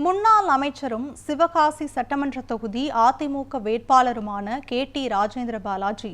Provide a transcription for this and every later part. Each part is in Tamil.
முன்னாள் அமைச்சரும் சிவகாசி சட்டமன்ற தொகுதி அதிமுக வேட்பாளருமான KT ராஜேந்திர பாலாஜி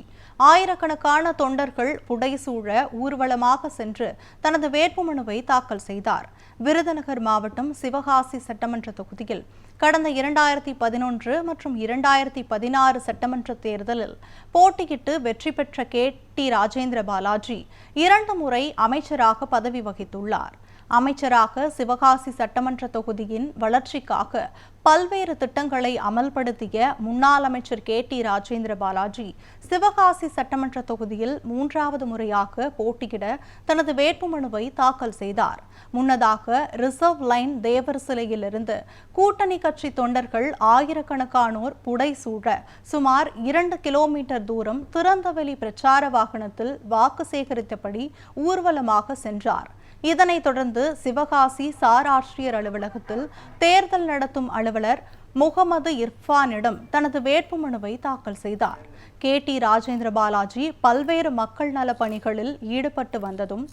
ஆயிரக்கணக்கான தொண்டர்கள் புடைசூழ ஊர்வலமாக சென்று தனது வேட்புமனுவை தாக்கல் செய்தார். விருதுநகர் மாவட்டம் சிவகாசி சட்டமன்ற தொகுதியில் கடந்த 2011 மற்றும் 2016 சட்டமன்ற தேர்தலில் போட்டியிட்டு வெற்றி பெற்ற KT ராஜேந்திர பாலாஜி 2 முறை அமைச்சராக பதவி வகித்துள்ளார். அமைச்சராக சிவகாசி சட்டமன்ற தொகுதியின் வளர்ச்சிக்காக பல்வேறு திட்டங்களை அமல்படுத்திய முன்னாள் அமைச்சர் KT ராஜேந்திர பாலாஜி சிவகாசி சட்டமன்ற தொகுதியில் 3வது முறையாக போட்டியிட தனது வேட்புமனுவை தாக்கல் செய்தார். முன்னதாக ரிசர்வ் லைன் தேவர் சிலையிலிருந்து கூட்டணி கட்சி தொண்டர்கள் ஆயிரக்கணக்கானோர் புடைசூழ சுமார் 2 கிலோமீட்டர் தூரம் திறந்தவெளி பிரச்சார வாகனத்தில் வாக்கு சேகரித்தபடி ஊர்வலமாக சென்றார். இதனைத் தொடர்ந்து சிவகாசி சார் ஆட்சியர் அலுவலகத்தில் தேர்தல் நடத்தும் அலுவலர் முகமது இர்ஃபானிடம் தனது வேட்புமனுவை தாக்கல் செய்தார். KT ராஜேந்திர பாலாஜி பல்வேறு மக்கள் நல பணிகளில் ஈடுபட்டு வந்ததும்,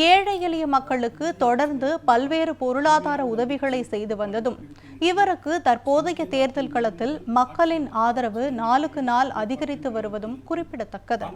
ஏழை எளிய மக்களுக்கு தொடர்ந்து பல்வேறு பொருளாதார உதவிகளை செய்து வந்ததும், இவருக்கு தற்போதைய தேர்தல் களத்தில் மக்களின் ஆதரவு நாளுக்கு நாள் அதிகரித்து வருவதும் குறிப்பிடத்தக்கது.